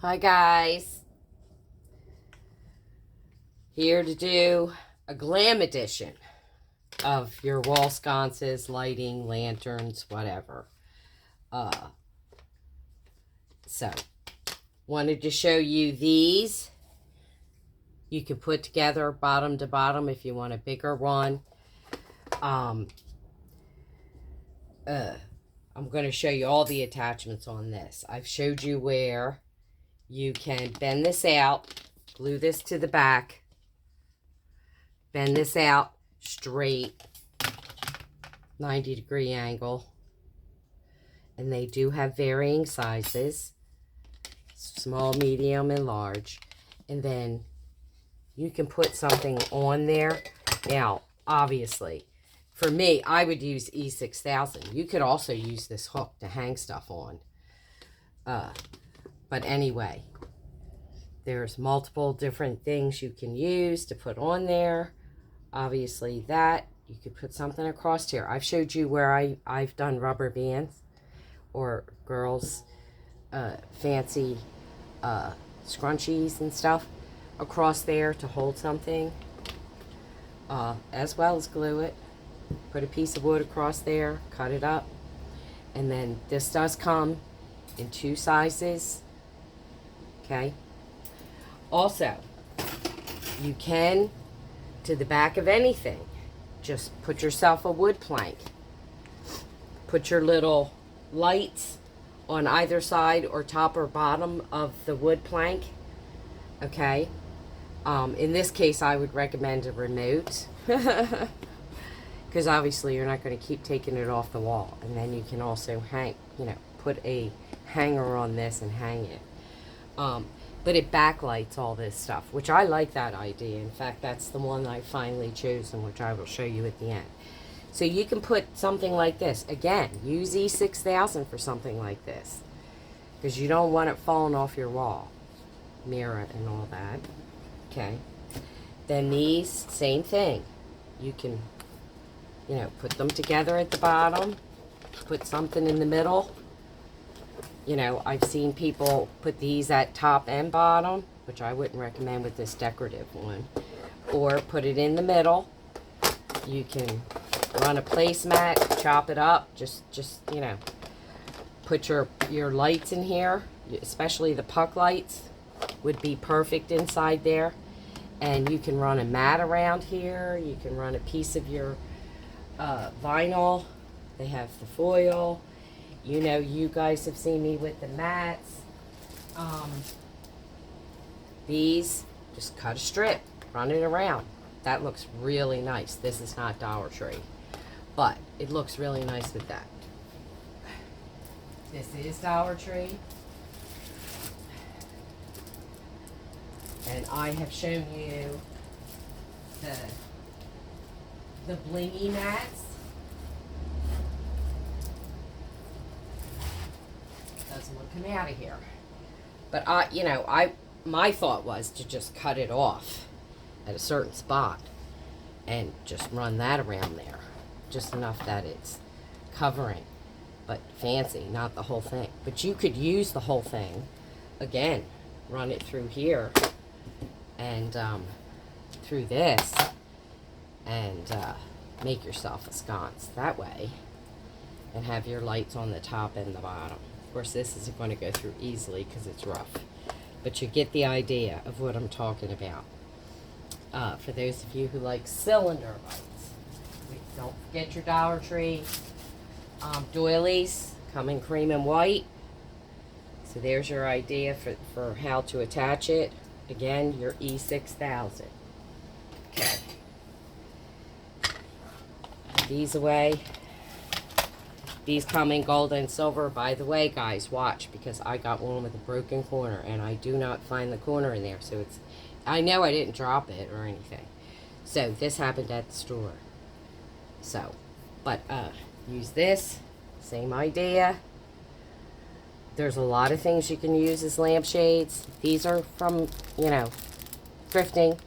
Hi guys, here to do a glam edition of your wall sconces, lighting, lanterns, whatever. So, wanted to show you these. You can put together bottom to bottom if you want a bigger one. I'm going to show you all the attachments on this. I've showed you where you can bend this out, glue this to the back, bend this out straight, 90-degree angle, and they do have varying sizes, small, medium, and large. And then you can put something on there. Now, obviously, for me, I would use E6000. You could also use this hook to hang stuff on. But anyway, there's multiple different things you can use to put on there. Obviously that, you could put something across here. I've showed you where I've done rubber bands or girls' fancy scrunchies and stuff across there to hold something, as well as glue it. Put a piece of wood across there, cut it up, and then this does come in 2 sizes. Okay. Also, you can, to the back of anything, just put yourself a wood plank. Put your little lights on either side or top or bottom of the wood plank. Okay. In this case, I would recommend a remote. Because obviously you're not going to keep taking it off the wall. And then you can also hang, put a hanger on this and hang it. But it backlights all this stuff, which I like that idea. In fact, that's the one I finally chosen, which I will show you at the end. So you can put something like this. Again, use E6000 for something like this, because you don't want it falling off your wall. Mirror and all that. Okay. Then these, same thing. You can, put them together at the bottom. Put something in the middle. I've seen people put these at top and bottom, which I wouldn't recommend with this decorative one. Or put it in the middle. You can run a placemat, chop it up, just put your lights in here, especially the puck lights would be perfect inside there. And you can run a mat around here. You can run a piece of your vinyl. They have the foil. You guys have seen me with the mats. These, just cut a strip, run it around. That looks really nice. This is not Dollar Tree, but it looks really nice with that. This is Dollar Tree. And I have shown you the blingy mats. Doesn't want to come out of here. But my thought was to just cut it off at a certain spot and just run that around there. Just enough that it's covering. But fancy, not the whole thing. But you could use the whole thing. Again, run it through here and through this and make yourself a sconce that way and have your lights on the top and the bottom. Of course, this isn't going to go through easily because it's rough, but you get the idea of what I'm talking about. For those of you who like cylinder lights, don't forget your Dollar Tree doilies come in cream and white. So there's your idea for how to attach it. Again, your E6000. Okay. These away. These come in gold and silver. By the way, guys, watch, because I got one with a broken corner, and I do not find the corner in there. So I know I didn't drop it or anything. So this happened at the store. So, but use this. Same idea. There's a lot of things you can use as lampshades. These are from, thrifting.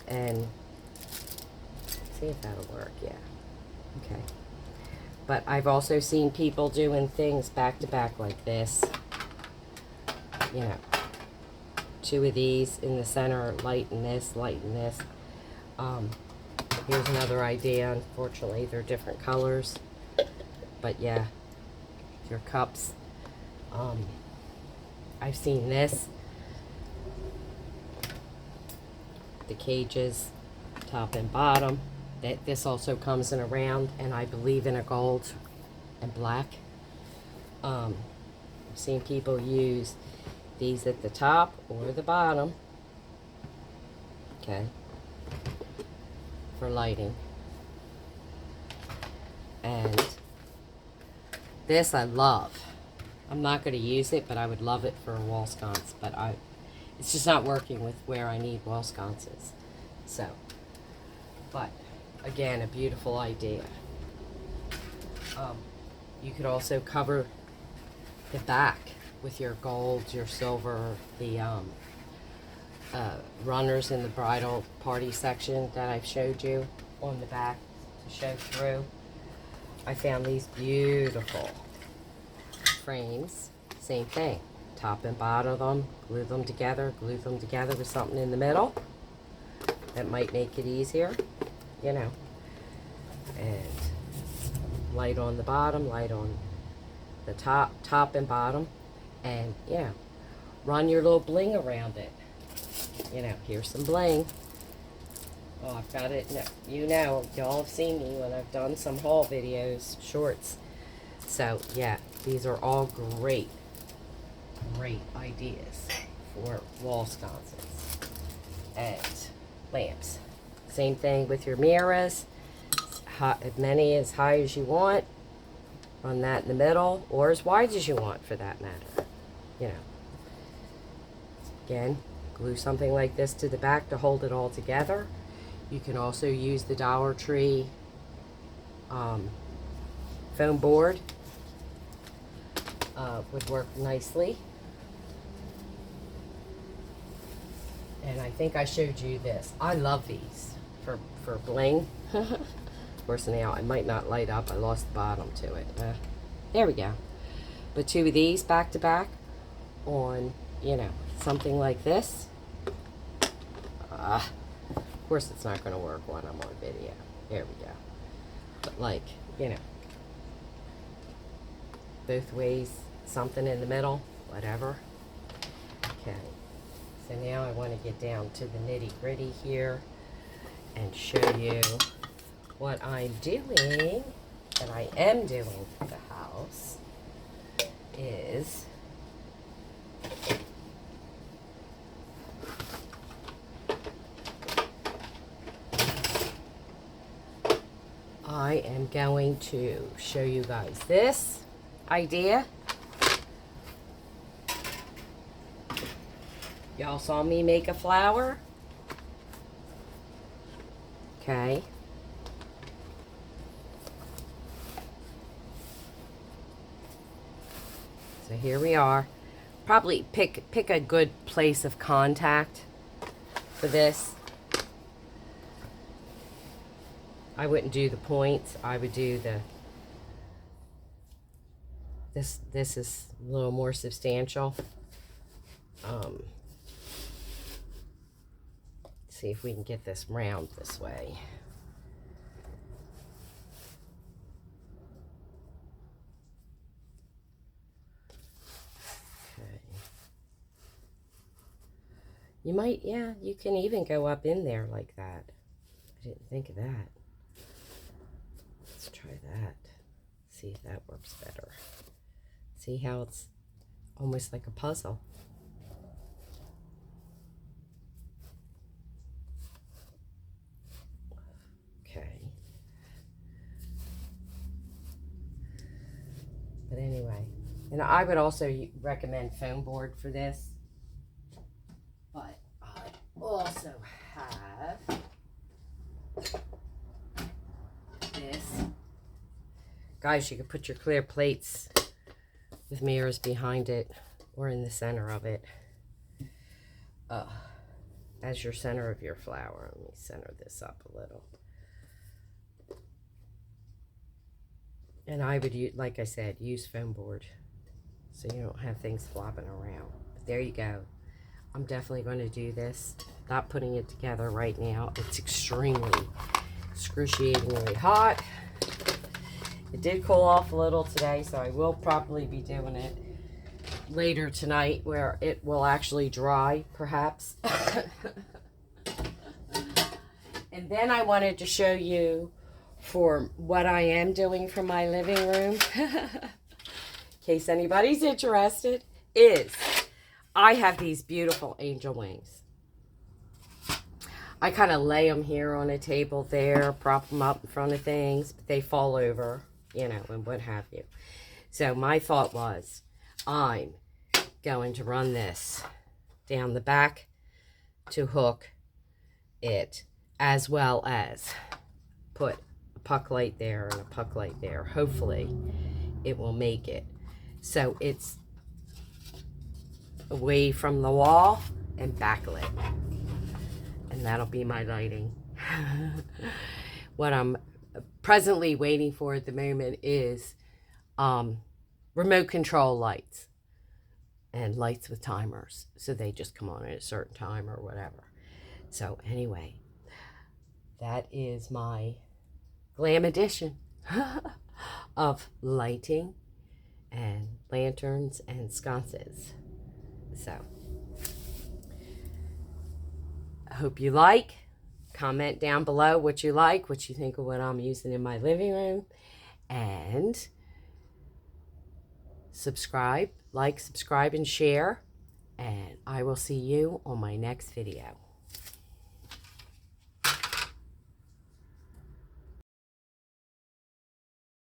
And see if that'll work. Yeah. Okay. But I've also seen people doing things back to back like this. 2 of these in the center, light and this, light and this. Here's another idea. Unfortunately, they're different colors. But yeah, your cups. I've seen this. The cages, top and bottom. This also comes in a round, and I believe in a gold and black. I've seen people use these at the top or the bottom. Okay. For lighting. And this I love. I'm not going to use it, but I would love it for a wall sconce. But it's just not working with where I need wall sconces. So, but again, a beautiful idea. You could also cover the back with your gold, your silver, the runners in the bridal party section that I've showed you on the back to show through. I found these beautiful frames. Same thing. Top and bottom of them. Glue them together with something in the middle. That might make it easier, you know. And light on the bottom, light on the top and bottom. And, you know, run your little bling around it. You know, here's some bling. Oh, I've got it. No, you know, y'all have seen me when I've done some haul videos, shorts. So, yeah, these are all great ideas for wall sconces and lamps. Same thing with your mirrors. As many as high as you want. Run that in the middle, or as wide as you want for that matter. You know. Again, glue something like this to the back to hold it all together. You can also use the Dollar Tree foam board. Would work nicely. And I think I showed you this. I love these for bling. Of course now it might not light up. I lost the bottom to it. There we go. But 2 of these back to back on, you know, something like this. Of course it's not going to work when I'm on video. There we go. But like, you know, both ways, something in the middle, whatever. Okay. So now I want to get down to the nitty gritty here and show you what I'm doing, that I am doing for the house, is I am going to show you guys this idea. Y'all saw me make a flower? Okay. So here we are. Probably pick a good place of contact for this. I wouldn't do the points. I would do the this is a little more substantial. See if we can get this round this way. Okay. You might, yeah, you can even go up in there like that. I didn't think of that. Let's try that. See if that works better. See how it's almost like a puzzle. Okay. But anyway, and I would also recommend foam board for this. But I also have this. Guys, you can put your clear plates with mirrors behind it or in the center of it as your center of your flower. Let me center this up a little. And I would, like I said, use foam board so you don't have things flopping around. But there you go. I'm definitely going to do this. Not putting it together right now. It's extremely, excruciatingly hot. It did cool off a little today, so I will probably be doing it later tonight where it will actually dry, perhaps. And then I wanted to show you for what I am doing for my living room, in case anybody's interested, is I have these beautiful angel wings. I kind of lay them here on a table there, prop them up in front of things, but they fall over, you know, and what have you. So my thought was, I'm going to run this down the back to hook it, as well as put a puck light there and a puck light there. Hopefully it will make it so it's away from the wall and backlit, and that'll be my lighting. What I'm presently waiting for at the moment is remote control lights and lights with timers, so they just come on at a certain time or whatever. So anyway, that is my glam edition of lighting and lanterns and sconces. So I hope you like. Comment down below what you like, what you think of what I'm using in my living room, and subscribe, like, subscribe, and share. And I will see you on my next video.